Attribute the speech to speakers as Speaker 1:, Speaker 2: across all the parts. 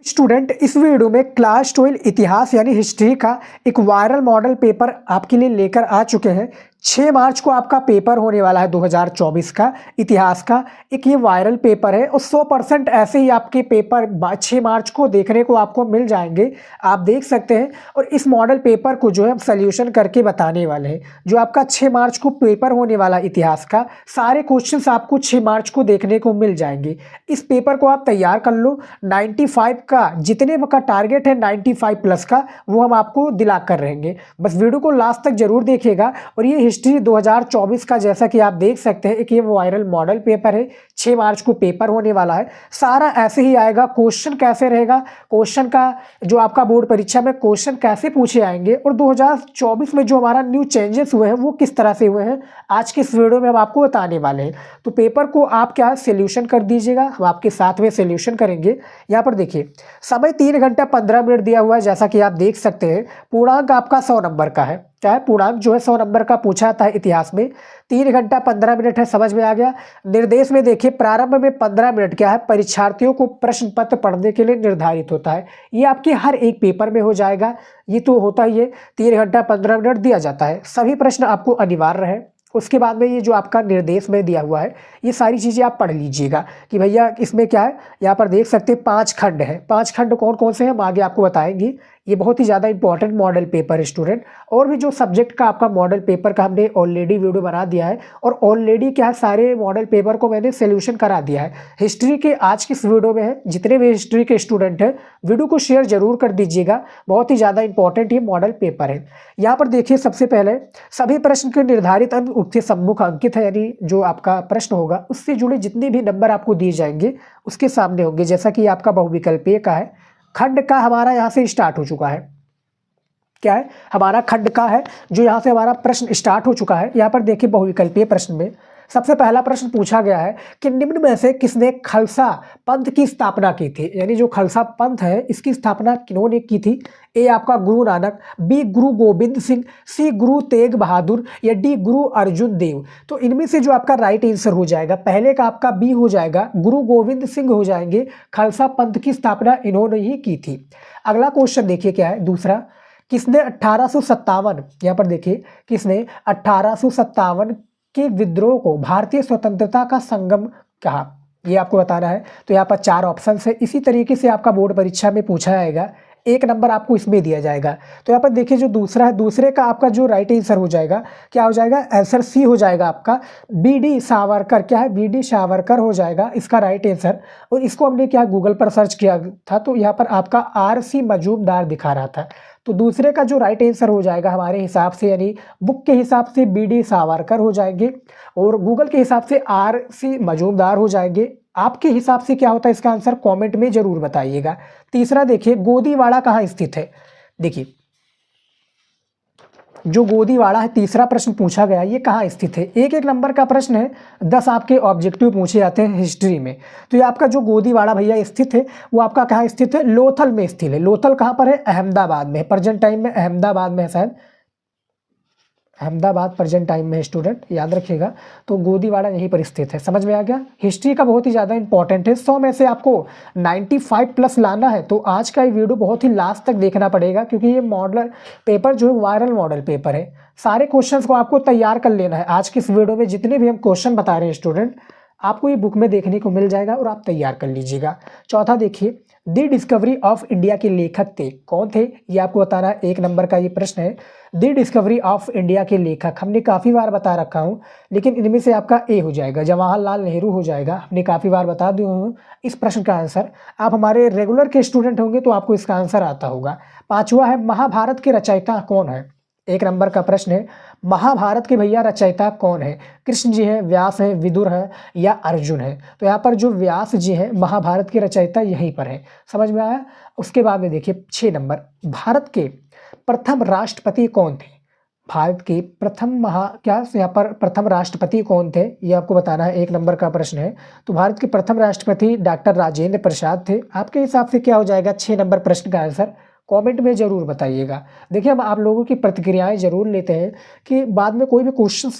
Speaker 1: Student, इस video में class 12 इतिहास यानी हिस्ट्री का एक वायरल मॉडल पेपर आपके लिए लेकर आ चुके हैं। 6 मार्च को आपका पेपर होने वाला है 2024 का इतिहास का। एक ये वायरल पेपर है और 100% ऐसे ही आपके पेपर 6 मार्च को देखने को आपको मिल जाएंगे, आप देख सकते हैं। और इस मॉडल पेपर को जो है हम सोल्यूशन करके बताने वाले हैं। जो आपका 6 मार्च को पेपर होने वाला इतिहास का, सारे क्वेश्चंस आपको 6 मार्च को देखने को मिल जाएंगे। इस पेपर को आप तैयार कर लो। 95 का जितने का टारगेट है 95 प्लस का, वो हम आपको दिला कर रहेंगे। बस वीडियो को लास्ट तक जरूर देखिएगा। और ये हिस्ट्री 2024 का, जैसा कि आप देख सकते हैं, एक ये वायरल मॉडल पेपर है। 6 मार्च को पेपर होने वाला है। सारा ऐसे ही आएगा। क्वेश्चन कैसे रहेगा, क्वेश्चन का जो आपका बोर्ड परीक्षा में क्वेश्चन कैसे पूछे आएंगे, और 2024 में जो हमारा न्यू चेंजेस हुए हैं वो किस तरह से हुए हैं, आज के इस वीडियो में हम आपको बताने वाले हैं। तो पेपर को आप क्या सोल्यूशन कर दीजिएगा, हम आपके साथ में सोल्यूशन करेंगे। यहाँ पर देखिए, समय 3 घंटा 15 मिनट दिया हुआ है, जैसा कि आप देख सकते हैं। पूर्णांक आपका 100 नंबर का है। क्या है, पूर्णांक जो है 100 नंबर का पूछा था इतिहास में। 3 घंटा 15 मिनट है, समझ में आ गया। निर्देश में देखिए, प्रारंभ में 15 मिनट क्या है, परीक्षार्थियों को प्रश्न पत्र पढ़ने के लिए निर्धारित होता है। ये आपके हर एक पेपर में हो जाएगा। ये तो होता ही है, 3 घंटा 15 मिनट दिया जाता है। सभी प्रश्न आपको अनिवार्य है। उसके बाद में ये जो आपका निर्देश में दिया हुआ है, ये सारी चीज़ें आप पढ़ लीजिएगा कि भैया इसमें क्या है। यहाँ पर देख सकते हैं 5 खंड है। 5 खंड कौन कौन से हैं हम आगे आपको बताएंगे। ये बहुत ही ज़्यादा इंपॉर्टेंट मॉडल पेपर है स्टूडेंट। और भी जो सब्जेक्ट का आपका मॉडल पेपर का हमने ऑलरेडी वीडियो बना दिया है, और ऑलरेडी क्या है, सारे मॉडल पेपर को मैंने सोल्यूशन करा दिया है। हिस्ट्री के आज की इस वीडियो में है। जितने भी हिस्ट्री के स्टूडेंट हैं, वीडियो को शेयर जरूर कर दीजिएगा। बहुत ही ज़्यादा इंपॉर्टेंट ये मॉडल पेपर है। यहाँ पर देखिए, सबसे पहले सभी प्रश्न के निर्धारित अंक उसके सम्मुख अंकित है, यानी जो आपका प्रश्न होगा उससे जुड़े जितने भी नंबर आपको दिए जाएंगे उसके सामने होंगे। जैसा कि आपका बहुविकल्पीय का है, खंड का हमारा यहाँ से स्टार्ट हो चुका है। क्या है, हमारा खंड का है, जो यहाँ से हमारा प्रश्न स्टार्ट हो चुका है। यहाँ पर देखिए, बहुविकल्पीय प्रश्न में सबसे पहला प्रश्न पूछा गया है कि निम्न में से किसने खालसा पंथ की स्थापना की थी। यानी जो खालसा पंथ है, इसकी स्थापना किन्होंने की थी। ए आपका गुरु नानक, बी गुरु गोविंद सिंह, सी गुरु तेग बहादुर, या डी गुरु अर्जुन देव। तो इनमें से जो आपका राइट आंसर हो जाएगा, पहले का आपका बी हो जाएगा, गुरु गोविंद सिंह हो जाएंगे। खालसा पंथ की स्थापना इन्होंने ही की थी। अगला क्वेश्चन देखिए क्या है, दूसरा, किसने 1857, यहाँ पर देखिए, किसने 1857 के विद्रोह को भारतीय स्वतंत्रता का संगम कहा, ये आपको बताना है। तो यहाँ पर 4 ऑप्शन है। इसी तरीके से आपका बोर्ड परीक्षा में पूछा जाएगा, 1 नंबर आपको इसमें दिया जाएगा। तो यहाँ पर देखिए, जो दूसरा है, दूसरे का आपका जो राइट आंसर हो जाएगा, क्या हो जाएगा, आंसर सी हो जाएगा आपका, बी डी सावरकर। क्या है, बी डी सावरकर हो जाएगा इसका राइट आंसर। और इसको हमने क्या गूगल पर सर्च किया था, तो यहाँ पर आपका आर सी मजूमदार दिखा रहा था। तो दूसरे का जो राइट आंसर हो जाएगा हमारे हिसाब से, यानी बुक के हिसाब से बी डी सावरकर हो जाएंगे, और गूगल के हिसाब से आर सी मजूमदार हो जाएंगे। आपके हिसाब से क्या होता है इसका आंसर, कमेंट में जरूर बताइएगा। तीसरा देखिए, गोदीवाड़ा कहाँ स्थित है। देखिए, जो गोदीवाड़ा है, तीसरा प्रश्न पूछा गया, ये कहाँ स्थित है। 1-1 नंबर का प्रश्न है, 10 आपके ऑब्जेक्टिव पूछे जाते हैं हिस्ट्री में। तो ये आपका जो गोदीवाड़ा भैया स्थित है, वो आपका कहाँ स्थित है, लोथल में स्थित है। लोथल कहाँ पर है, अहमदाबाद में, प्रेजेंट टाइम में अहमदाबाद में है, शायद अहमदाबाद प्रेजेंट टाइम में है स्टूडेंट, याद रखिएगा। तो गोदीवाड़ा यहीं पर स्थित है। समझ में आ गया। हिस्ट्री का बहुत ही ज़्यादा इंपॉर्टेंट है। 100 में से आपको 95 प्लस लाना है, तो आज का ये वीडियो बहुत ही लास्ट तक देखना पड़ेगा, क्योंकि ये मॉडल पेपर जो है वायरल मॉडल पेपर है। सारे क्वेश्चंस को आपको तैयार कर लेना है। आज की इस वीडियो में जितने भी हम क्वेश्चन बता रहे हैं स्टूडेंट, आपको ये बुक में देखने को मिल जाएगा और आप तैयार कर लीजिएगा। चौथा देखिए, दी डिस्कवरी ऑफ इंडिया के लेखक थे, कौन थे, ये आपको बताना है। 1 नंबर का ये प्रश्न है, दी डिस्कवरी ऑफ इंडिया के लेखक। हमने काफ़ी बार बता रखा हूँ, लेकिन इनमें से आपका ए हो जाएगा, जवाहरलाल नेहरू हो जाएगा। हमने काफ़ी बार बता दिया हूँ इस प्रश्न का आंसर। आप हमारे रेगुलर के स्टूडेंट होंगे तो आपको इसका आंसर आता होगा। 5वां है, महाभारत के रचयिता कौन है। 1 नंबर का प्रश्न है, महाभारत के भैया रचयिता कौन है। कृष्ण जी हैं, व्यास हैं, विदुर है, या अर्जुन है। तो यहाँ पर जो व्यास जी हैं, महाभारत के रचयिता यहीं पर है। समझ में आया। उसके बाद में देखिए 6 नंबर, भारत के प्रथम राष्ट्रपति कौन थे। भारत के प्रथम यहाँ पर प्रथम राष्ट्रपति कौन थे, ये आपको बताना है। 1 नंबर का प्रश्न है। तो भारत के प्रथम राष्ट्रपति डॉक्टर राजेंद्र प्रसाद थे। आपके हिसाब से क्या हो जाएगा 6 नंबर प्रश्न का आंसर, कमेंट में जरूर बताइएगा। देखिए, हम आप लोगों की प्रतिक्रियाएं जरूर लेते हैं कि बाद में कोई भी क्वेश्चन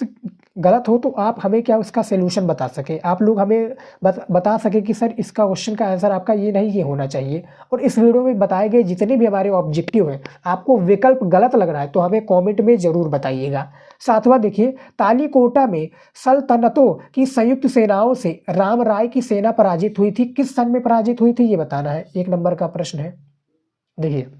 Speaker 1: गलत हो तो आप हमें क्या उसका सोल्यूशन बता सके, आप लोग हमें बता सके कि सर इसका क्वेश्चन का आंसर आपका ये नहीं, ये होना चाहिए। और इस वीडियो में बताए गए जितने भी हमारे ऑब्जेक्टिव हैं, आपको विकल्प गलत लग रहा है तो हमें कमेंट में ज़रूर बताइएगा। सातवां देखिए, तालीकोटा में सल्तनतों की संयुक्त सेनाओं से राम राय की सेना पराजित हुई थी, किस सन में पराजित हुई थी ये बताना है, 1 नंबर का प्रश्न है। देखिए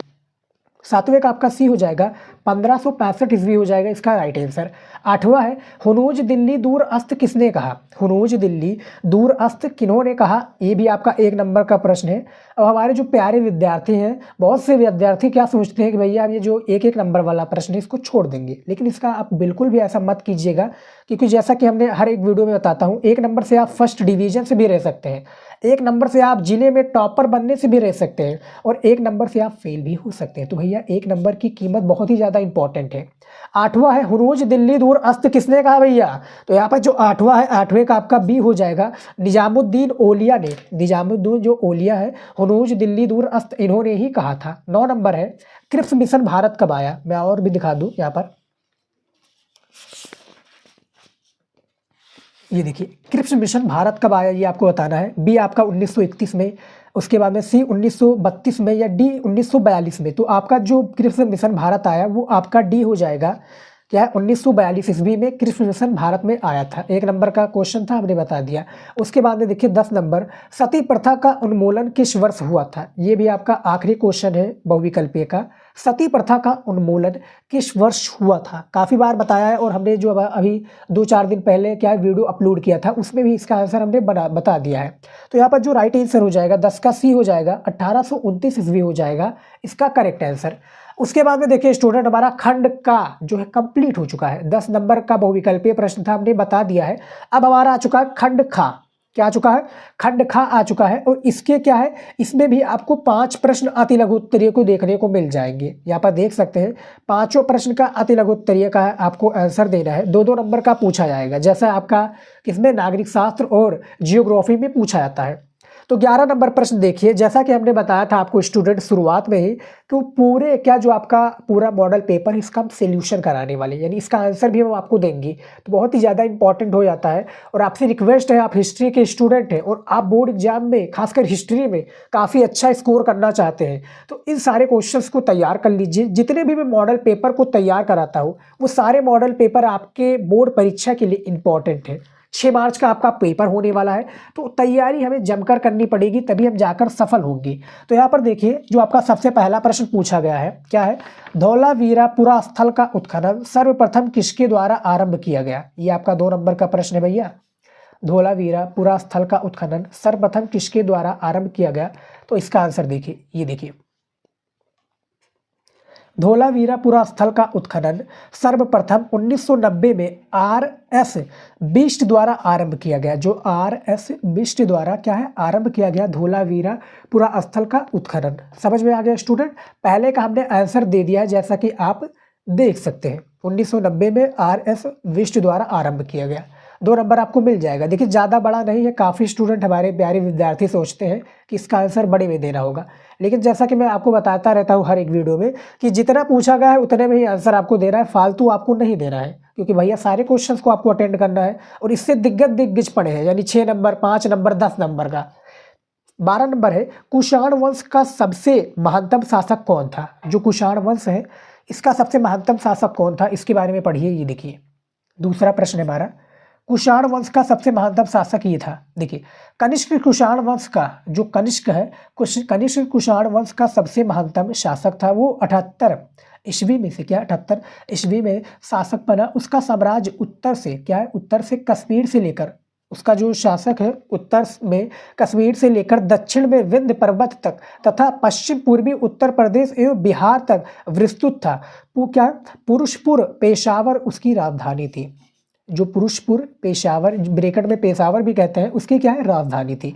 Speaker 1: सातवें का आपका सी हो जाएगा, 1565 ईस्वी हो जाएगा इसका राइट आंसर। आठवां है, हुनूज दिल्ली दूर अस्त किसने कहा, हुनूज दिल्ली दूर अस्त किन्होंने कहा, ये भी आपका 1 नंबर का प्रश्न है। अब हमारे जो प्यारे विद्यार्थी हैं, बहुत से विद्यार्थी क्या सोचते हैं कि भैया ये जो 1-1 नंबर वाला प्रश्न है इसको छोड़ देंगे, लेकिन इसका आप बिल्कुल भी ऐसा मत कीजिएगा, क्योंकि जैसा कि हमने हर एक वीडियो में बताता हूँ, 1 नंबर से आप फर्स्ट डिवीजन से भी रह सकते हैं, 1 नंबर से आप जिले में टॉपर बनने से भी रह सकते हैं, और 1 नंबर से आप फेल भी हो सकते हैं। तो भैया 1 नंबर की कीमत बहुत ही ज़्यादा इंपॉर्टेंट है। आठवां है, हुनूज दिल्ली दूर अस्त किसने कहा भैया, तो यहाँ पर जो आठवां है, आठवें का आपका बी हो जाएगा, निजामुद्दीन औलिया ने, निजामुद्दीन जो औलिया है, हुनूज दिल्ली दूर अस्त इन्होंने ही कहा था। 9 नंबर है, क्रिप्स मिशन भारत कब आया, मैं और भी दिखा दूं यहाँ पर, ये देखिए क्रिप्स मिशन भारत कब आया ये आपको बताना है। बी आपका 1931 में, उसके बाद में सी 1932 में, या डी 1942 में। तो आपका जो क्रिप्स मिशन भारत आया वो आपका डी हो जाएगा, क्या है, 1942 ईस्वी में क्रिप्स मिशन भारत में आया था। 1 नंबर का क्वेश्चन था, हमने बता दिया। उसके बाद में देखिए 10 नंबर, सती प्रथा का उन्मूलन किस वर्ष हुआ था, ये भी आपका आखिरी क्वेश्चन है बहुविकल्पीय का। सती प्रथा का उन्मूलन किस वर्ष हुआ था, काफ़ी बार बताया है, और हमने जो अभी 2-4 दिन पहले क्या वीडियो अपलोड किया था उसमें भी इसका आंसर हमने बता दिया है। तो यहाँ पर जो राइट आंसर हो जाएगा 10 का सी हो जाएगा, 1829 ईस्वी हो जाएगा इसका करेक्ट आंसर। उसके बाद में देखिए स्टूडेंट, हमारा खंड का जो है कंप्लीट हो चुका है। 10 नंबर का बहुविकल्पीय प्रश्न था, हमने बता दिया है। अब हमारा आ चुका है खंड खा, क्या आ चुका है, खंड खा आ चुका है। और इसके क्या है, इसमें भी आपको 5 प्रश्न अति लघु उत्तरीय को देखने को मिल जाएंगे। यहाँ पर देख सकते हैं 5 प्रश्न का अति लघु उत्तरीय का आपको आंसर देना है, 2-2 नंबर का पूछा जाएगा, जैसा आपका किसमें नागरिक शास्त्र और जियोग्राफी में पूछा जाता है। तो 11 नंबर प्रश्न देखिए, जैसा कि हमने बताया था आपको स्टूडेंट शुरुआत में ही, कि पूरे क्या जो आपका पूरा मॉडल पेपर इसका हम सोल्यूशन कराने वाले, यानी इसका आंसर भी हम आपको देंगे, तो बहुत ही ज़्यादा इंपॉर्टेंट हो जाता है। और आपसे रिक्वेस्ट है, आप हिस्ट्री के स्टूडेंट हैं और आप बोर्ड एग्जाम में खासकर हिस्ट्री में काफ़ी अच्छा स्कोर करना चाहते हैं, तो इन सारे क्वेश्चंस को तैयार कर लीजिए। जितने भी मैं मॉडल पेपर को तैयार कराता हूँ वो सारे मॉडल पेपर आपके बोर्ड परीक्षा के लिए इंपॉर्टेंट है। 6 मार्च का आपका पेपर होने वाला है, तो तैयारी हमें जमकर करनी पड़ेगी, तभी हम जाकर सफल होंगे। तो यहाँ पर देखिए जो आपका सबसे पहला प्रश्न पूछा गया है, क्या है, धौलावीरापुरा स्थल का उत्खनन सर्वप्रथम किसके द्वारा आरंभ किया गया, ये आपका 2 नंबर का प्रश्न है भैया। धौलावीरापुरा स्थल का उत्खनन सर्वप्रथम किसके द्वारा आरंभ किया गया, तो इसका आंसर देखिए, ये देखिए, धौलावीरापुरा स्थल का उत्खनन सर्वप्रथम 1990 में R.S. बिष्ट द्वारा आरंभ किया गया। जो R.S. बिष्ट द्वारा क्या है आरंभ किया गया धौलावीरापुरा स्थल का उत्खनन। समझ में आ गया स्टूडेंट, पहले का हमने आंसर दे दिया है, जैसा कि आप देख सकते हैं 1990 में R.S. बिष्ट द्वारा आरंभ किया गया। 2 नंबर आपको मिल जाएगा। देखिए ज़्यादा बड़ा नहीं है, काफ़ी स्टूडेंट हमारे प्यारे विद्यार्थी सोचते हैं कि इसका आंसर बड़े में देना होगा, लेकिन जैसा कि मैं आपको बताता रहता हूँ हर एक वीडियो में कि जितना पूछा गया है उतने में ही आंसर आपको देना है, फालतू आपको नहीं देना है, क्योंकि भैया सारे क्वेश्चंस को आपको अटेंड करना है। और इससे दिग्गज पड़े हैं, यानी 6 नंबर, 5 नंबर, 10 नंबर का। 12 नंबर है, कुषाण वंश का सबसे महानतम शासक कौन था। जो कुषाण वंश है इसका सबसे महानतम शासक कौन था, इसके बारे में पढ़िए। ये देखिए दूसरा प्रश्न है हमारा, कुषाण वंश का सबसे महानतम शासक ये था। देखिए कनिष्क कुषाण वंश का जो कनिष्क है, कनिष्क कुषाण वंश का सबसे महानतम शासक था, वो 78 ईस्वी में से क्या 78 ईस्वी में शासक बना। उसका साम्राज्य उत्तर से क्या है, उत्तर से कश्मीर से लेकर, उसका जो शासक है उत्तर में कश्मीर से लेकर दक्षिण में विंध्य पर्वत तक तथा पश्चिम पूर्वी उत्तर प्रदेश एवं बिहार तक विस्तृत था। वो क्या, पुरुषपुर पेशावर उसकी राजधानी थी। जो पुरुषपुर पेशावर, ब्रैकेट में पेशावर भी कहते हैं, उसकी क्या है राजधानी थी।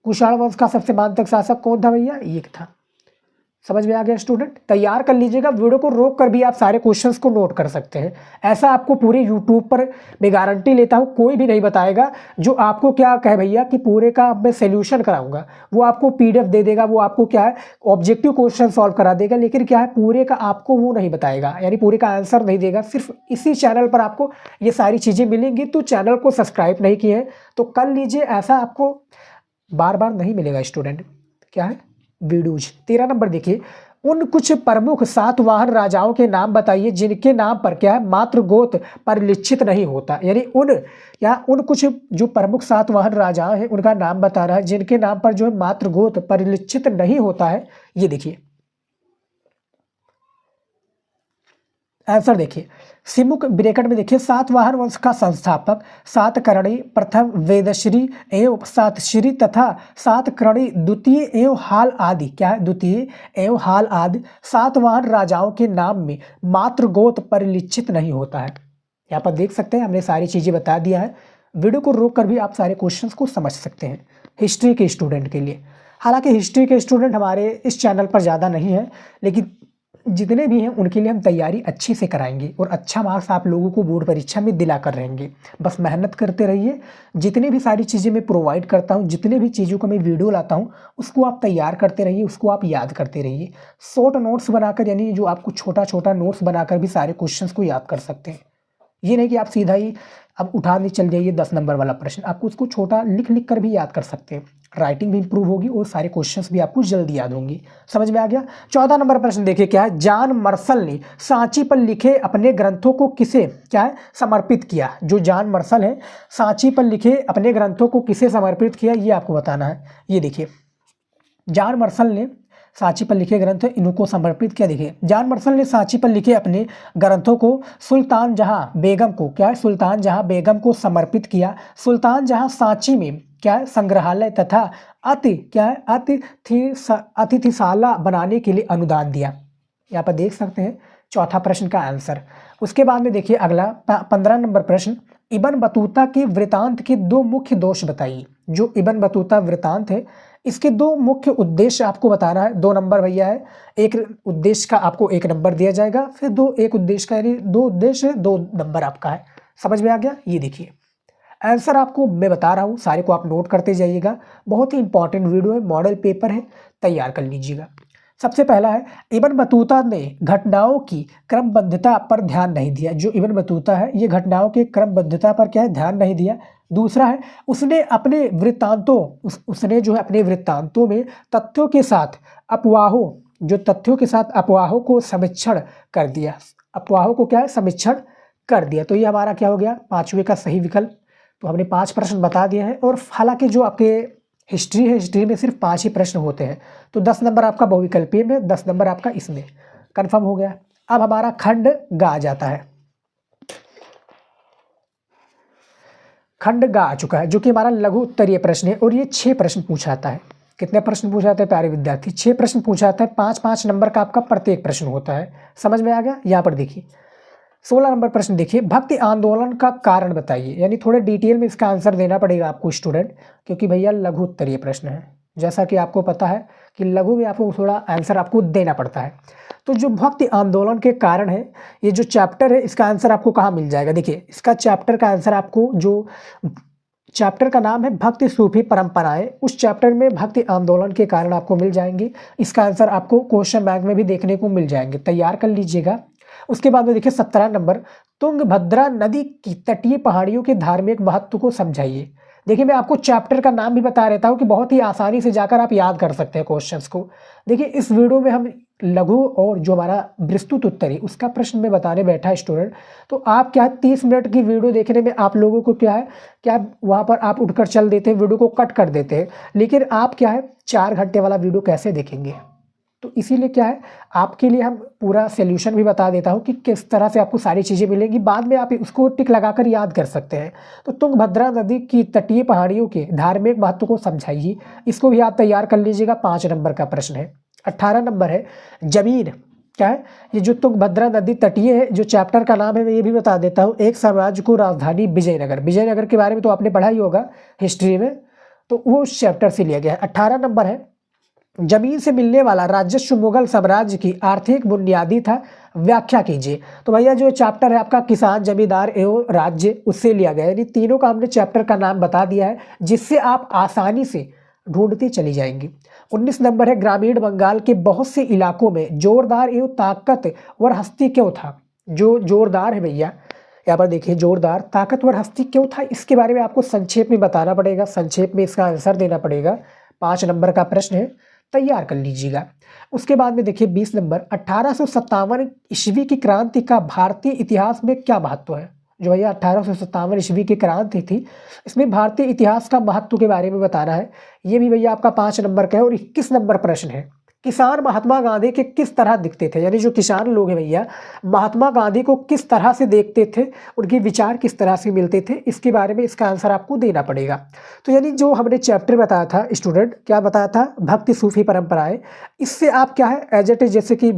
Speaker 1: कुषाण वंश का सबसे महानतम शासक कौन था भैया, ये था। समझ में आ गया स्टूडेंट? तैयार कर लीजिएगा, वीडियो को रोक कर भी आप सारे क्वेश्चंस को नोट कर सकते हैं। ऐसा आपको पूरे यूट्यूब पर मैं गारंटी लेता हूँ कोई भी नहीं बताएगा जो आपको क्या कहे भैया कि पूरे का मैं सोल्यूशन कराऊंगा। वो आपको पीडीएफ दे देगा, वो आपको क्या है ऑब्जेक्टिव क्वेश्चन सॉल्व करा देगा, लेकिन क्या है पूरे का आपको वो नहीं बताएगा, यानी पूरे का आंसर नहीं देगा। सिर्फ इसी चैनल पर आपको ये सारी चीज़ें मिलेंगी। तो चैनल को सब्सक्राइब नहीं किए हैं तो कर लीजिए, ऐसा आपको बार बार नहीं मिलेगा स्टूडेंट। क्या है वीडियोज। 13 नंबर देखिए, उन कुछ प्रमुख सातवाहन राजाओं के नाम बताइए जिनके नाम पर क्या है मातृ गोत्र परिलक्षित नहीं होता। यानी उन कुछ जो प्रमुख सातवाहन राजा हैं उनका नाम बता रहा है जिनके नाम पर जो है मातृ गोत्र परिलक्षित नहीं होता है। ये देखिए आंसर देखिए, सिमुक ब्रैकेट में देखिए सातवाहन वंश का संस्थापक सातकर्णी प्रथम वेदश्री एवं सातश्री तथा सातकर्णी द्वितीय एवं हाल आदि। क्या है द्वितीय एवं हाल आदि सातवाहन राजाओं के नाम में मातृ गोत्र परिलक्षित नहीं होता है। यहाँ पर देख सकते हैं हमने सारी चीज़ें बता दिया है। वीडियो को रोक कर भी आप सारे क्वेश्चंस को समझ सकते हैं हिस्ट्री के स्टूडेंट के लिए। हालांकि हिस्ट्री के स्टूडेंट हमारे इस चैनल पर ज़्यादा नहीं है, लेकिन जितने भी हैं उनके लिए हम तैयारी अच्छी से कराएंगे और अच्छा मार्क्स आप लोगों को बोर्ड परीक्षा में दिला कर रहेंगे। बस मेहनत करते रहिए। जितने भी सारी चीज़ें मैं प्रोवाइड करता हूँ, जितने भी चीज़ों को मैं वीडियो लाता हूँ, उसको आप तैयार करते रहिए, उसको आप याद करते रहिए। शॉर्ट नोट्स बनाकर, यानी जो आपको छोटा छोटा नोट्स बनाकर भी सारे क्वेश्चंस को याद कर सकते हैं। ये नहीं कि आप सीधा ही अब उठाने चल जाइए 10 नंबर वाला प्रश्न, आपको उसको छोटा लिख लिख कर भी याद कर सकते हैं। राइटिंग भी इंप्रूव होगी और सारे क्वेश्चंस भी आपको जल्दी याद होंगी। समझ में आ गया? 14 नंबर प्रश्न देखिए क्या है, जॉन मर्सल ने सांची पर लिखे अपने ग्रंथों को किसे क्या है समर्पित किया। जो जॉन मर्सल है सांची पर लिखे अपने ग्रंथों को किसे समर्पित किया, ये आपको बताना है। ये देखिए जॉन मर्सल ने सांची पर लिखे ग्रंथ इनको समर्पित किया। देखिए जॉन मर्सल ने सांची पर लिखे अपने ग्रंथों को सुल्तान जहां बेगम को क्या है सुल्तान जहां बेगम को समर्पित किया। सुल्तान जहां सांची में क्या है संग्रहालय तथा अतिथिशाला बनाने के लिए अनुदान दिया। यहाँ पर देख सकते हैं चौथा प्रश्न का आंसर। उसके बाद में देखिए अगला 15 नंबर प्रश्न, इब्न बतूता के वृतांत के दो मुख्य दोष बताइए। जो इब्न बतूता वृतांत है इसके दो मुख्य उद्देश्य आपको बताना है। 2 नंबर भैया है, एक उद्देश्य का आपको 1 नंबर दिया जाएगा, फिर एक उद्देश्य का यानी 2 उद्देश्य 2 नंबर आपका है। समझ में आ गया? ये देखिए आंसर आपको मैं बता रहा हूँ, सारे को आप नोट करते जाइएगा। बहुत ही इंपॉर्टेंट वीडियो है, मॉडल पेपर है, तैयार कर लीजिएगा। सबसे पहला है इब्न बतूता ने घटनाओं की क्रमबद्धता पर ध्यान नहीं दिया। जो इब्न बतूता है ये घटनाओं की क्रमबद्धता पर क्या है ध्यान नहीं दिया। दूसरा है उसने अपने वृत्तांतों उसने जो है अपने वृत्तांतों में तथ्यों के साथ अफवाहों को समीक्षण कर दिया। अफवाहों को क्या है समीक्षण कर दिया। तो ये हमारा क्या हो गया 5वें का सही विकल्प। तो हमने 5 प्रश्न बता दिए हैं। और हालांकि जो आपके हिस्ट्री है, हिस्ट्री में सिर्फ 5 ही प्रश्न होते हैं। तो 10 नंबर आपका बहुविकल्पीय में, 10 नंबर आपका इसमें कंफर्म हो गया। अब हमारा खंड ग आ जाता है। खंड ग आ चुका है जो कि हमारा लघु उत्तरीय प्रश्न है और ये 6 प्रश्न पूछाता है। कितने प्रश्न पूछाते हैं प्यारे विद्यार्थी? 6 प्रश्न पूछाता है। 5-5 नंबर का आपका प्रत्येक प्रश्न होता है। समझ में आ गया? यहाँ पर देखिए 16 नंबर प्रश्न देखिए, भक्ति आंदोलन का कारण बताइए। यानी थोड़े डिटेल में इसका आंसर देना पड़ेगा आपको स्टूडेंट, क्योंकि भैया लघु उत्तरीय प्रश्न है। जैसा कि आपको पता है कि लघु में आपको थोड़ा आंसर आपको देना पड़ता है। तो जो भक्ति आंदोलन के कारण है, ये जो चैप्टर है इसका आंसर आपको कहाँ मिल जाएगा? देखिए इसका चैप्टर का आंसर आपको, जो चैप्टर का नाम है भक्ति सूफी परंपराएं, उस चैप्टर में भक्ति आंदोलन के कारण आपको मिल जाएंगे। इसका आंसर आपको क्वेश्चन बैंक में भी देखने को मिल जाएंगे, तैयार कर लीजिएगा। उसके बाद में देखिए 17 नंबर, तुंगभद्रा नदी की तटीय पहाड़ियों के धार्मिक महत्व को समझाइए। देखिए मैं आपको चैप्टर का नाम भी बता रहता हूँ कि बहुत ही आसानी से जाकर आप याद कर सकते हैं क्वेश्चंस को। देखिए इस वीडियो में हम लघु और जो हमारा विस्तृत उत्तरी उसका प्रश्न में बताने बैठा है स्टूडेंट। तो आप क्या है 30 मिनट की वीडियो देखने में आप लोगों को क्या है क्या वहाँ पर आप उठकर चल देते हैं, वीडियो को कट कर देते हैं। लेकिन आप क्या है 4 घंटे वाला वीडियो कैसे देखेंगे? तो इसीलिए क्या है आपके लिए हम पूरा सोल्यूशन भी बता देता हूँ कि किस तरह से आपको सारी चीज़ें मिलेंगी। बाद में आप उसको टिक लगाकर याद कर सकते हैं। तो तुंगभद्रा नदी की तटीय पहाड़ियों के धार्मिक महत्व को समझाइए, इसको भी आप तैयार कर लीजिएगा। 5 नंबर का प्रश्न है। 18 नंबर है जमीन क्या है, ये जो तुंगभद्रा नदी तटीय है, जो चैप्टर का नाम है मैं ये भी बता देता हूँ। एक साम्राज्य को राजधानी विजयनगर। विजयनगर के बारे में तो आपने पढ़ा ही होगा हिस्ट्री में, तो वो उस चैप्टर से लिया गया है। 18 नंबर है जमीन से मिलने वाला राजस्व मुगल साम्राज्य की आर्थिक बुनियादी था, व्याख्या कीजिए। तो भैया जो चैप्टर है आपका किसान, जमींदार एवं राज्य, उससे लिया गया, यानी तीनों का हमने चैप्टर का नाम बता दिया है, जिससे आप आसानी से ढूंढते चली जाएंगी। 19 नंबर है, ग्रामीण बंगाल के बहुत से इलाकों में जोरदार एवं ताकतवर हस्ती क्यों था। जो जोरदार है भैया, यहाँ पर देखिए, जोरदार ताकतवर हस्ती क्यों था, इसके बारे में आपको संक्षेप में बताना पड़ेगा, संक्षेप में इसका आंसर देना पड़ेगा। 5 नंबर का प्रश्न है, तैयार कर लीजिएगा। उसके बाद में देखिए 20 नंबर, 1857 ईस्वी की क्रांति का भारतीय इतिहास में क्या महत्व है। जो भैया 1857 ईस्वी की क्रांति थी, इसमें भारतीय इतिहास का महत्व के बारे में बताना है। ये भी भैया आपका 5 नंबर का है। और 21 नंबर प्रश्न है, किसान महात्मा गांधी के किस तरह दिखते थे, यानी जो किसान लोग हैं भैया, महात्मा गांधी को किस तरह से देखते थे, उनके विचार किस तरह से मिलते थे, इसके बारे में इसका आंसर आपको देना पड़ेगा। तो यानी जो हमने चैप्टर बताया था स्टूडेंट, क्या बताया था, भक्ति सूफी परंपराएं, इससे आप क्या है एज इट इज, जैसे कि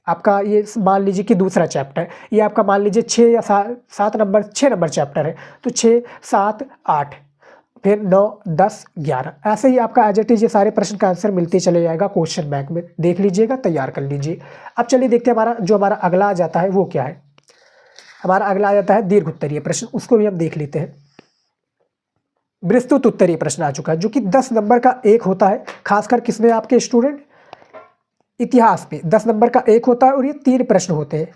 Speaker 1: आपका ये मान लीजिए कि दूसरा चैप्टर, ये आपका मान लीजिए 6 या 7 नंबर, 6 नंबर चैप्टर है, तो 6, 7, 8, फिर 9, 10, 11, ऐसे ही आपका एज इट इज ये सारे प्रश्न का आंसर मिलते चले जाएगा क्वेश्चन बैंक में, देख लीजिएगा, तैयार कर लीजिए। अब चलिए देखते हैं हमारा अगला आ जाता है वो क्या है। हमारा अगला आ जाता है दीर्घ उत्तरीय प्रश्न, उसको भी हम देख लेते हैं। विस्तृत उत्तरीय प्रश्न आ चुका है, जो कि 10 नंबर का एक होता है, खासकर किसमें, आपके स्टूडेंट इतिहास पे 10 नंबर का एक होता है। और ये 3 प्रश्न होते हैं।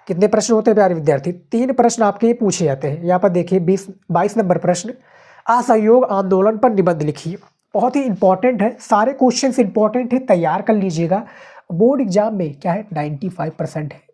Speaker 1: कितने प्रश्न होते हैं प्यारे विद्यार्थी, 3 प्रश्न आपके पूछे जाते हैं। यहाँ पर देखिए 22 नंबर प्रश्न, असहयोग आंदोलन पर निबंध लिखिए। बहुत ही इंपॉर्टेंट है, सारे क्वेश्चंस इंपॉर्टेंट है, तैयार कर लीजिएगा। बोर्ड एग्जाम में क्या है 95% है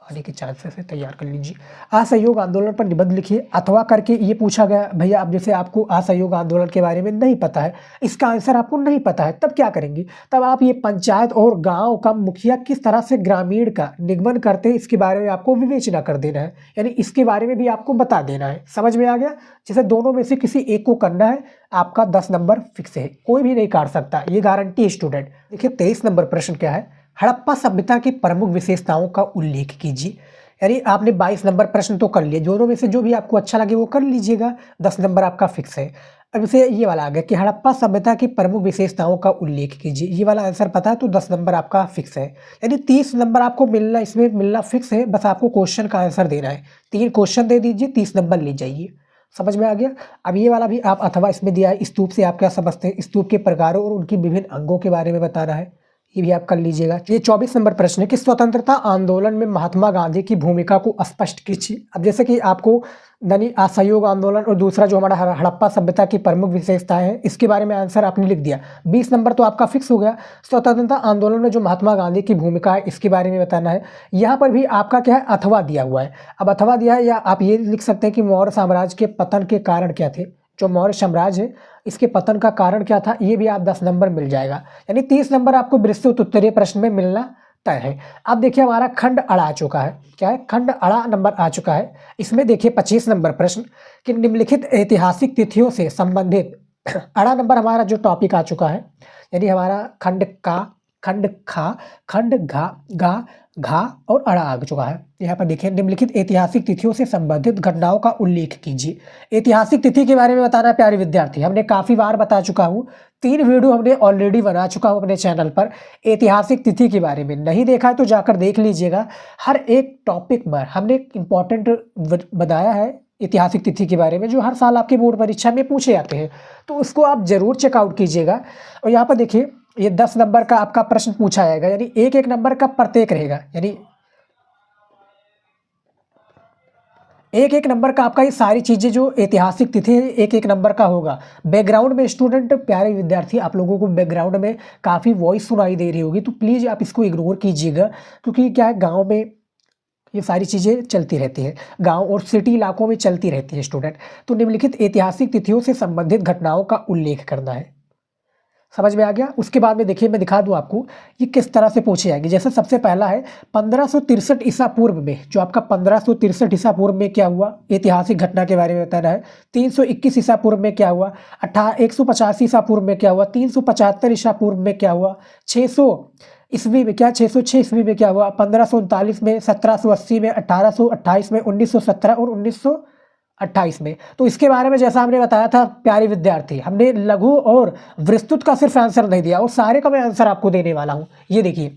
Speaker 1: आने के चांसेस है, तैयार कर लीजिए। असहयोग आंदोलन पर निबंध लिखिए, अथवा करके ये पूछा गया भैया। अब जैसे आपको असहयोग आंदोलन के बारे में नहीं पता है, इसका आंसर आपको नहीं पता है, तब क्या करेंगे, तब आप ये पंचायत और गांव का मुखिया किस तरह से ग्रामीण का निगमन करते हैं, इसके बारे में आपको विवेचना कर देना है, यानी इसके बारे में भी आपको बता देना है। समझ में आ गया। जैसे दोनों में से किसी एक को करना है, आपका 10 नंबर फिक्स है, कोई भी नहीं काट सकता, ये गारंटी स्टूडेंट। देखिए 23 नंबर प्रश्न क्या है, हड़प्पा सभ्यता की प्रमुख विशेषताओं का उल्लेख कीजिए। यानी आपने 22 नंबर प्रश्न तो कर लिए, दोनों में से जो भी आपको अच्छा लगे वो कर लीजिएगा, 10 नंबर आपका फिक्स है। अब इसे ये वाला आ गया कि हड़प्पा सभ्यता की प्रमुख विशेषताओं का उल्लेख कीजिए, ये वाला आंसर पता है तो 10 नंबर आपका फिक्स है। यानी 30 नंबर आपको मिलना, इसमें मिलना फिक्स है, बस आपको क्वेश्चन का आंसर देना है। 3 क्वेश्चन दे दीजिए, 30 नंबर ले जाइए। समझ में आ गया। अब ये वाला भी आप अथवा इसमें दिया है, स्तूप से आप क्या समझते हैं, स्तूप के प्रकारों और उनकी विभिन्न अंगों के बारे में बताना है, ये भी आप कर लीजिएगा। ये 24 नंबर प्रश्न है कि स्वतंत्रता आंदोलन में महात्मा गांधी की भूमिका को स्पष्ट कीजिए। अब जैसे कि आपको यानी असहयोग आंदोलन और दूसरा जो हमारा हड़प्पा सभ्यता की प्रमुख विशेषताएं है, इसके बारे में आंसर आपने लिख दिया। 20 नंबर तो आपका फिक्स हो गया। स्वतंत्रता आंदोलन में जो महात्मा गांधी की भूमिका है, इसके बारे में बताना है। यहाँ पर भी आपका क्या है, अथवा दिया हुआ है। अब अथवा दिया है, या आप ये लिख सकते हैं कि मौर्य साम्राज्य के पतन के कारण क्या थे, जो मौर्य साम्राज्य है इसके पतन का कारण क्या था, ये भी आप 10 नंबर मिल जाएगा। यानी 30 नंबर आपको विस्तृत उत्तरीय प्रश्न में मिलना तय है। अब देखिए हमारा खंड अड़ा आ चुका है, क्या है, खंड अड़ा नंबर आ चुका है। इसमें देखिए 25 नंबर प्रश्न कि निम्नलिखित ऐतिहासिक तिथियों से संबंधित, अड़ा नंबर हमारा जो टॉपिक आ चुका है, यानी हमारा खंड का, खंड खा, खंड घा, गा, घा और अड़ा आ चुका है। यहाँ पर देखिए निम्नलिखित ऐतिहासिक तिथियों से संबंधित घटनाओं का उल्लेख कीजिए। ऐतिहासिक तिथि के बारे में बताना है प्यारे विद्यार्थी, हमने काफ़ी बार बता चुका हूँ, 3 वीडियो हमने ऑलरेडी बना चुका हूँ अपने चैनल पर ऐतिहासिक तिथि के बारे में। नहीं देखा है तो जाकर देख लीजिएगा। हर एक टॉपिक में हमने इम्पॉर्टेंट बताया है ऐतिहासिक तिथि के बारे में, जो हर साल आपकी बोर्ड परीक्षा में पूछे जाते हैं, तो उसको आप जरूर चेकआउट कीजिएगा। और यहाँ पर देखिए ये 10 नंबर का आपका प्रश्न पूछा जाएगा, यानी एक नंबर का प्रत्येक रहेगा, यानी एक नंबर का आपका ये सारी चीज़ें जो ऐतिहासिक तिथि है एक नंबर का होगा। बैकग्राउंड में स्टूडेंट प्यारे विद्यार्थी, आप लोगों को बैकग्राउंड में काफ़ी वॉइस सुनाई दे रही होगी, तो प्लीज़ आप इसको इग्नोर कीजिएगा, क्योंकि क्या है गाँव में ये सारी चीज़ें चलती रहती हैं, गांव और सिटी इलाकों में चलती रहती है स्टूडेंट। तो निम्नलिखित ऐतिहासिक तिथियों से संबंधित घटनाओं का उल्लेख करना है। समझ में आ गया। उसके बाद में देखिए मैं दिखा दूं आपको ये किस तरह से पूछी जाएगी। जैसे सबसे पहला है 1563 ईसा पूर्व में, जो आपका 1563 ईसा पूर्व में क्या हुआ, ऐतिहासिक घटना के बारे में बताना है। 321 ईसा पूर्व में क्या हुआ, 150 ईसा पूर्व में क्या हुआ, 375 ईसा पूर्व में क्या हुआ, 600 ईस्वी में क्या, 606 ईस्वी में क्या हुआ, 1539 में, 1780 में, 1828 में, 1917 और 28 में। तो इसके बारे में जैसा हमने बताया था प्यारे विद्यार्थी, हमने लघु और विस्तृत का सिर्फ आंसर नहीं दिया और सारे का मैं आंसर आपको देने वाला हूँ। ये देखिए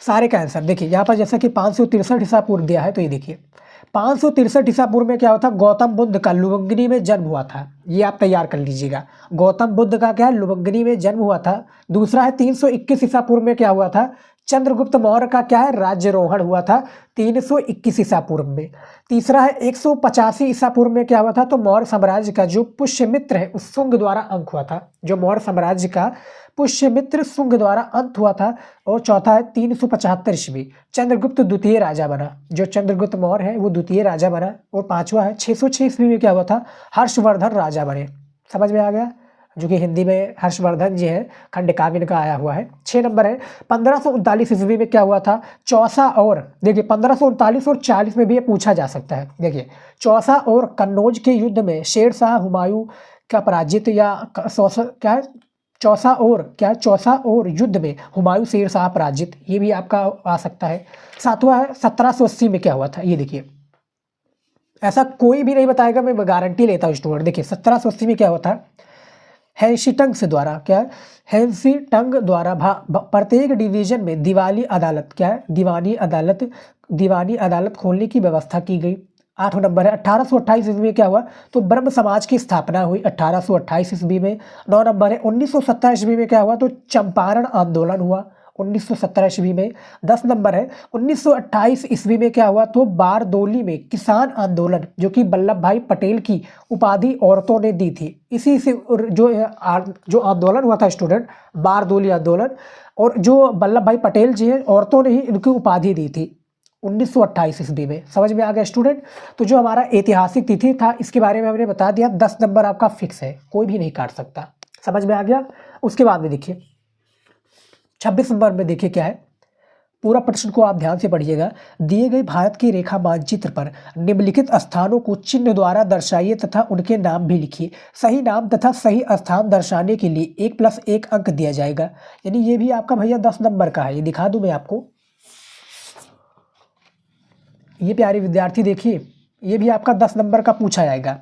Speaker 1: सारे का आंसर देखिए यहाँ पर, जैसा कि 563 ईसा पूर्व दिया है, तो ये देखिए 563 ईसा पूर्व में क्या होता, गौतम बुद्ध का लुबंगनी में जन्म हुआ था। ये आप तैयार कर लीजिएगा, गौतम बुद्ध का क्या है, लुबंगनी में जन्म हुआ था। दूसरा है 321 ईसा पूर्व में क्या हुआ था, चंद्रगुप्त मौर्य का क्या है, राज्यरोहण हुआ था 321 ईसा पूर्व में। तीसरा है 185 ईसा पूर्व में क्या हुआ था, तो मौर्य साम्राज्य का जो पुष्यमित्र है उस शुंग द्वारा अंत हुआ था, जो मौर्य साम्राज्य का पुष्यमित्र शुंग द्वारा अंत हुआ था। और चौथा है 375 ईस्वी, चंद्रगुप्त द्वितीय राजा बना, जो चंद्रगुप्त मौर्य है वो द्वितीय राजा बना। और पांचवा है 606 ईस्वी में क्या हुआ था, हर्षवर्धन राजा बने। समझ में आ गया, जो कि हिंदी में हर्षवर्धन जी है, खंडकाव्य का आया हुआ है। 6 नंबर है 1539 ईस्वी में क्या हुआ था, चौसा और, देखिए 1539 और 40 में भी ये पूछा जा सकता है। देखिए चौसा और कन्नौज के युद्ध में शेरशाह हुमायूं का पराजित, या क्या है, चौसा और युद्ध में हुमायूं शेरशाह पराजित, ये भी आपका आ सकता है। सातवां है 1780 में क्या हुआ था, ये देखिए ऐसा कोई भी नहीं बताएगा, मैं गारंटी लेता हूँ स्टूडेंट। देखिए 1780 में क्या हुआ था, हैंसीटंग से द्वारा, क्या है, हैंसीटंग द्वारा प्रत्येक डिवीजन में दीवानी अदालत, क्या है, दीवानी अदालत खोलने की व्यवस्था की गई। 8 नंबर है 1828 ईस्वी में क्या हुआ, तो ब्रह्म समाज की स्थापना हुई 1828 ईस्वी में। 9 नंबर है 1917 ईस्वी में क्या हुआ, तो चंपारण आंदोलन हुआ 1917 ईस्वी में। 10 नंबर है 1928 ईस्वी में क्या हुआ, तो बारदोली में किसान आंदोलन, जो कि वल्लभ भाई पटेल की उपाधि औरतों ने दी थी। इसी से जो आंदोलन हुआ था स्टूडेंट, बारदोली आंदोलन, और जो वल्लभ भाई पटेल जी हैं औरतों ने ही इनकी उपाधि दी थी 1928 ईस्वी में। समझ में आ गया स्टूडेंट। तो जो हमारा ऐतिहासिक तिथि था इसके बारे में हमने बता दिया। 10 नंबर आपका फिक्स है, कोई भी नहीं काट सकता। समझ में आ गया। उसके बाद में देखिए 26 नंबर में देखिए क्या है, पूरा प्रश्न को आप ध्यान से पढ़िएगा। दिए गए भारत के रेखा मानचित्र पर निम्नलिखित स्थानों को चिन्ह द्वारा दर्शाइए तथा उनके नाम भी लिखिए। सही नाम तथा सही स्थान दर्शाने के लिए 1+1 अंक दिया जाएगा। यानी ये भी आपका भैया 10 नंबर का है। ये दिखा दूं मैं आपको, ये प्यारे विद्यार्थी देखिए, ये भी आपका 10 नंबर का पूछा जाएगा।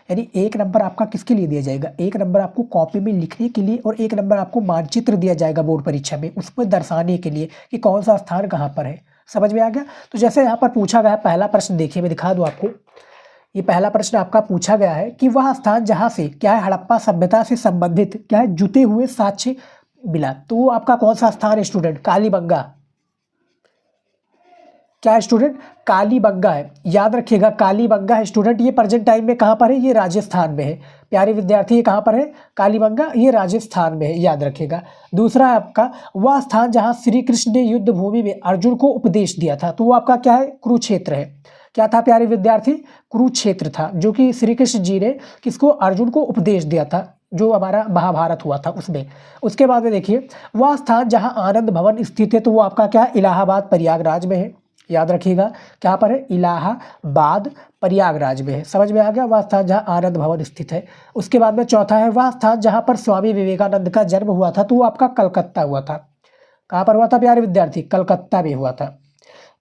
Speaker 1: यानी 1 नंबर आपका किसके लिए दिया जाएगा, 1 नंबर आपको कॉपी में लिखने के लिए और 1 नंबर आपको मानचित्र दिया जाएगा बोर्ड परीक्षा में, उसमें दर्शाने के लिए कि कौन सा स्थान कहाँ पर है। समझ में आ गया। तो जैसे यहाँ पर पूछा गया है, पहला प्रश्न देखिए, मैं दिखा दूँ आपको। ये पहला प्रश्न आपका पूछा गया है कि वह स्थान जहाँ से क्या है, हड़प्पा सभ्यता से संबंधित क्या है, जुटे हुए साक्ष्य मिला। तो वो आपका कौन सा स्थान है स्टूडेंट, कालीबंगा। क्या है स्टूडेंट, कालीबंगा है। याद रखिएगा कालीबंगा है स्टूडेंट। ये प्रेजेंट टाइम में कहाँ पर है, ये राजस्थान में है। प्यारे विद्यार्थी ये कहाँ पर है, कालीबंगा, ये राजस्थान में है, याद रखिएगा। दूसरा है आपका वह स्थान जहाँ श्री कृष्ण ने युद्ध भूमि में अर्जुन को उपदेश दिया था। तो वो आपका क्या है, कुरुक्षेत्र है। क्या था प्यारे विद्यार्थी, कुरुक्षेत्र था, जो कि श्री कृष्ण जी ने किसको, अर्जुन को उपदेश दिया था, जो हमारा महाभारत हुआ था उसमें। उसके बाद में देखिए वह स्थान जहाँ आनंद भवन स्थित है, तो वो आपका क्या है, इलाहाबाद प्रयागराज में है। याद रखिएगा क्या पर है, इलाहाबाद प्रयागराज में है। समझ में आ गया। वह स्थान जहाँ आनंद भवन स्थित है। उसके बाद में चौथा है वह स्थान जहाँ पर स्वामी विवेकानंद का जन्म हुआ था, तो वो आपका कलकत्ता हुआ था। कहाँ पर हुआ था प्यारे विद्यार्थी, कलकत्ता में हुआ था।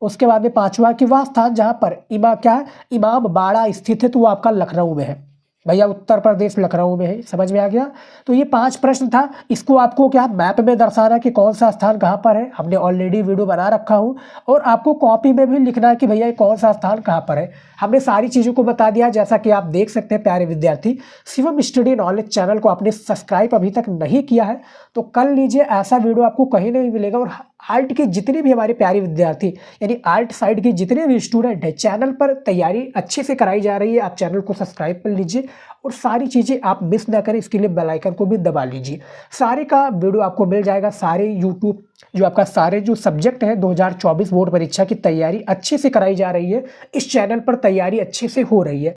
Speaker 1: उसके बाद में पांचवा कि वह स्थान जहाँ पर इमाम बाड़ा स्थित है, तो वो आपका लखनऊ में है भैया, उत्तर प्रदेश लखनऊ में है। समझ में आ गया। तो ये 5 प्रश्न था। इसको आपको क्या मैप में दर्शाना कि कौन सा स्थान कहाँ पर है, हमने ऑलरेडी वीडियो बना रखा हूँ। और आपको कॉपी में भी लिखना है कि भैया ये कौन सा स्थान कहाँ पर है। हमने सारी चीज़ों को बता दिया। जैसा कि आप देख सकते हैं प्यारे विद्यार्थी, शिवम स्टडी नॉलेज चैनल को आपने सब्सक्राइब अभी तक नहीं किया है तो कर लीजिए। ऐसा वीडियो आपको कहीं नहीं मिलेगा। और आर्ट के जितने भी हमारे प्यारे विद्यार्थी, यानी आर्ट साइड के जितने भी स्टूडेंट हैं, चैनल पर तैयारी अच्छे से कराई जा रही है। आप चैनल को सब्सक्राइब कर लीजिए और सारी चीज़ें आप मिस ना करें, इसके लिए बेल आइकन को भी दबा लीजिए। सारे का वीडियो आपको मिल जाएगा। सारे यूट्यूब जो आपका सारे जो सब्जेक्ट हैं 2024 बोर्ड परीक्षा की तैयारी अच्छे से कराई जा रही है। इस चैनल पर तैयारी अच्छे से हो रही है।